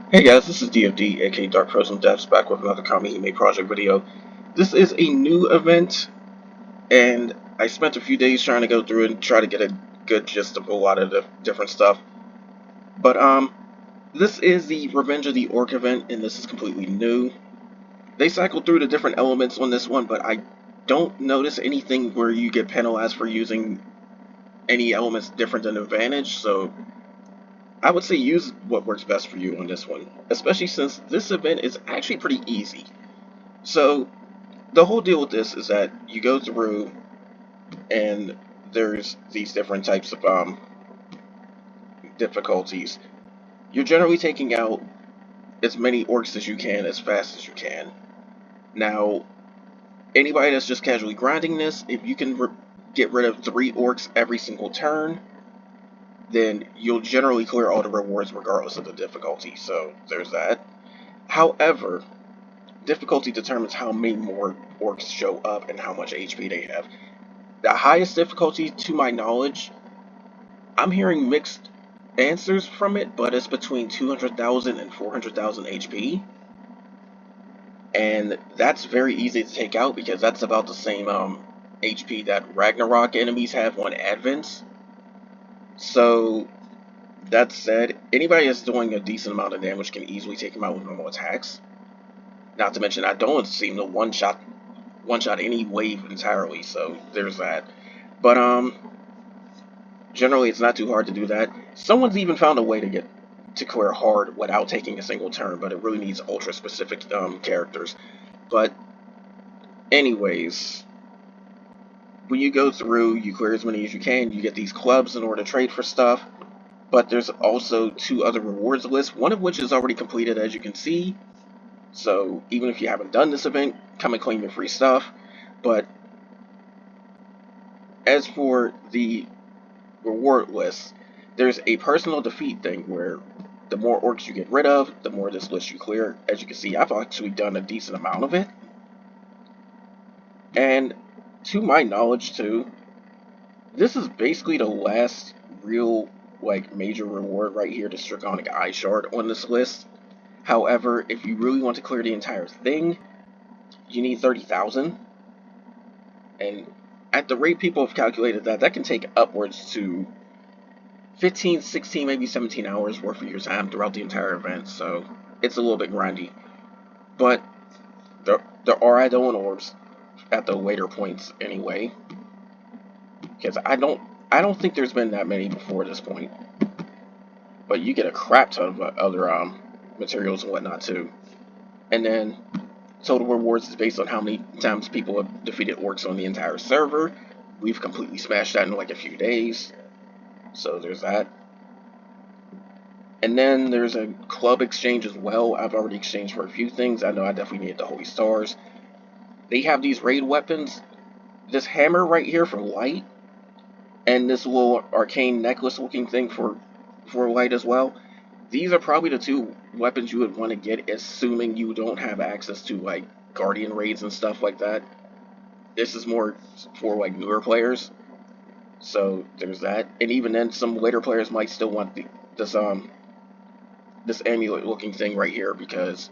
Hey guys, this is DFD, aka Dark Frozen Devs, back with another Kamihime project video. This is a new event, and I spent a few days trying to go through and try to get a good gist of a lot of the different stuff. But this is the Revenge of the Orc event, and this is completely new. They cycled through the different elements on this one, but I don't notice anything where you get penalized for using any elements different than advantage. So I would say use what works best for you on this one, especially since this event is actually pretty easy. So the whole deal with this is that you go through and there's these different types of difficulties. You're generally taking out as many orcs as you can as fast as you can. Now, anybody that's just casually grinding this, if you can get rid of 3 orcs every single turn, then you'll generally clear all the rewards regardless of the difficulty. So there's that. However, difficulty determines how many more orcs show up and how much HP they have. The highest difficulty, to my knowledge, I'm hearing mixed answers from it, but it's between 200,000 and 400,000 HP. And that's very easy to take out because that's about the same HP that Ragnarok enemies have on Advents. So, that said, anybody that's doing a decent amount of damage can easily take him out with normal attacks. Not to mention, I don't seem to one shot any wave entirely, so there's that. But generally, it's not too hard to do that. Someone's even found a way to get to clear hard without taking a single turn, but it really needs ultra specific characters. But anyways, when you go through, you clear as many as you can. You get these clubs in order to trade for stuff. But there's also 2 other rewards lists, one of which is already completed, as you can see. So even if you haven't done this event, come and claim your free stuff. But as for the reward list, there's a personal defeat thing where the more orcs you get rid of, the more this list you clear. As you can see, I've actually done a decent amount of it. And to my knowledge too, this is basically the last real major reward right here, the Strigonic Eye Shard on this list. However, if you really want to clear the entire thing, you need 30,000. And at the rate people have calculated that, that can take upwards to 15, 16, maybe 17 hours worth of your time throughout the entire event, so it's a little bit grindy. But there are add-on orbs at the later points anyway, because I don't think there's been that many before this point. But you get a crap ton of other materials and whatnot too. And then total rewards is based on how many times people have defeated orcs on the entire server. We've completely smashed that in like a few days, so there's that. And then there's a club exchange as well. I've already exchanged for a few things. I know I definitely needed the Holy Stars. They have these raid weapons. This hammer right here for light, and this little arcane necklace looking thing for light as well. These are probably the 2 weapons you would want to get, assuming you don't have access to like Guardian raids and stuff like that. This is more for like newer players. So there's that. And even then, some later players might still want this amulet looking thing right here because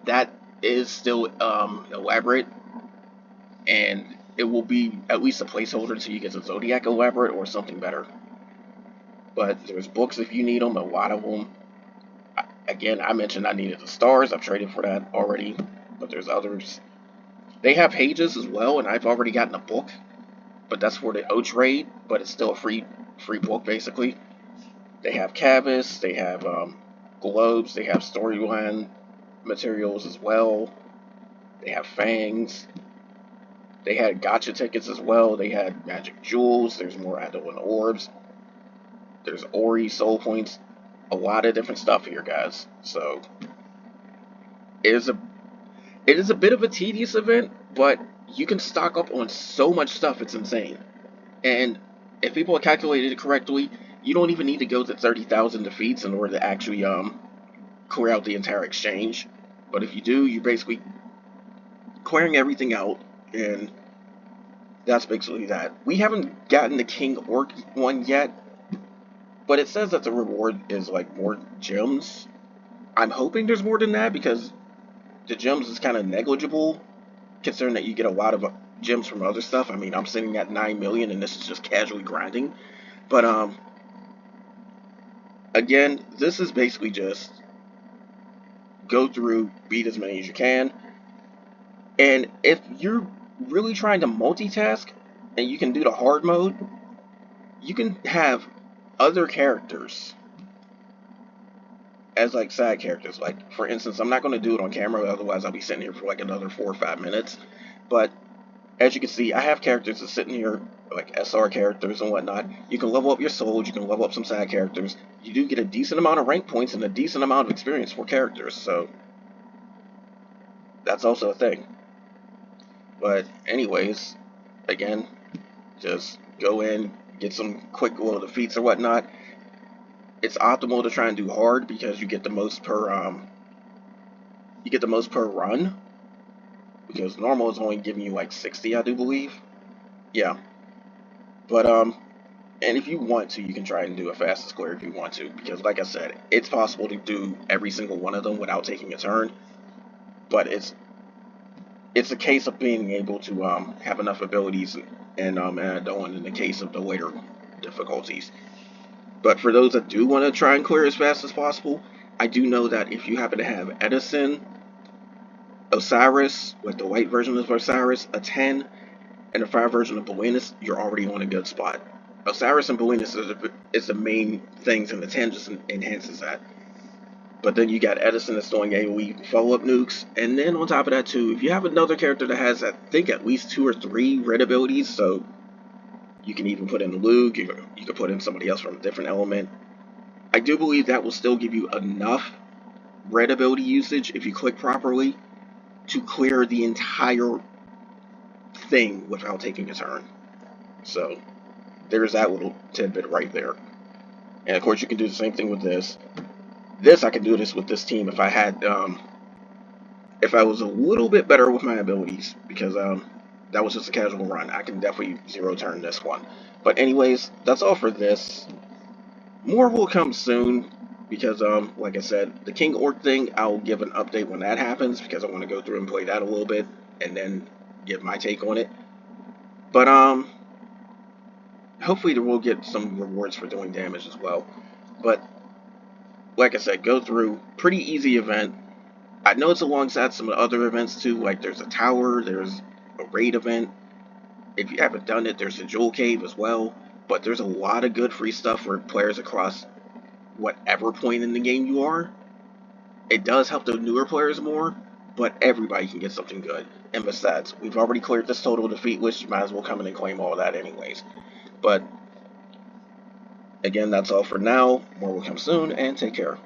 that is still elaborate, and it will be at least a placeholder until you get the Zodiac elaborate or something better. But there's books if you need them, a lot of them. Again, I mentioned I needed the stars. I've traded for that already, but there's others. They have pages as well, and I've already gotten a book, but that's for the O trade. But it's still a free book basically. They have Cavis, they have globes, they have storyline materials as well. They have fangs. They had gotcha tickets as well. They had magic jewels. There's more add-on orbs. There's Ori soul points. A lot of different stuff here, guys. So it is a it is a bit of a tedious event, but you can stock up on so much stuff. It's insane. And if people have calculated it correctly, you don't even need to go to 30,000 defeats in order to actually clear out the entire exchange. But if you do, you're basically clearing everything out, and that's basically that. We haven't gotten the King Orc one yet, but it says that the reward is like more gems. I'm hoping there's more than that because the gems is kind of negligible considering that you get a lot of gems from other stuff. I mean, I'm sitting at 9 million and this is just casually grinding. But again, this is basically just go through, beat as many as you can. And if you're really trying to multitask and you can do the hard mode, you can have other characters as like side characters. Like for instance, I'm not going to do it on camera, otherwise I'll be sitting here for like another 4 or 5 minutes. But as you can see, I have characters that sitting here like SR characters and whatnot. You can level up your souls, you can level up some side characters. You do get a decent amount of rank points and a decent amount of experience for characters, so that's also a thing. But anyways, again, just go in, get some quick little defeats or whatnot. It's optimal to try and do hard because you get the most per run, because normal is only giving you like 60, I do believe. Yeah. But and if you want to, you can try and do a fastest clear if you want to, because like I said, it's possible to do every single one of them without taking a turn. But it's a case of being able to have enough abilities and add on in the case of the later difficulties. But for those that do want to try and clear as fast as possible, I do know that if you happen to have Edison, Osiris, like the white version of Osiris, a 10, and a 5 version of Belinus, you're already on a good spot. Osiris and Belinus is the main things, and the 10 just enhances that. But then you got Edison that's doing AoE follow-up nukes, and then on top of that too, if you have another character that has, I think, at least 2 or 3 red abilities, so you can even put in Lug, you can put in somebody else from a different element. I do believe that will still give you enough red ability usage if you click properly to clear the entire thing without taking a turn. So there's that little tidbit right there. And of course, you can do the same thing with this. I can do this with this team if I was a little bit better with my abilities, because that was just a casual run. I can definitely zero turn this one. But anyways, that's all for this. More will come soon because like I said, the King Orc thing, I'll give an update when that happens because I want to go through and play that a little bit and then give my take on it. But hopefully we'll get some rewards for doing damage as well. But like I said, go through, pretty easy event. I know it's alongside some other events too, like there's a tower, there's a raid event. If you haven't done it, there's a jewel cave as well. But there's a lot of good free stuff for players across whatever point in the game you are. It does help the newer players more, but everybody can get something good. And besides, we've already cleared this total defeat list, you might as well come in and claim all of that anyways. But again, that's all for now. More will come soon, and take care.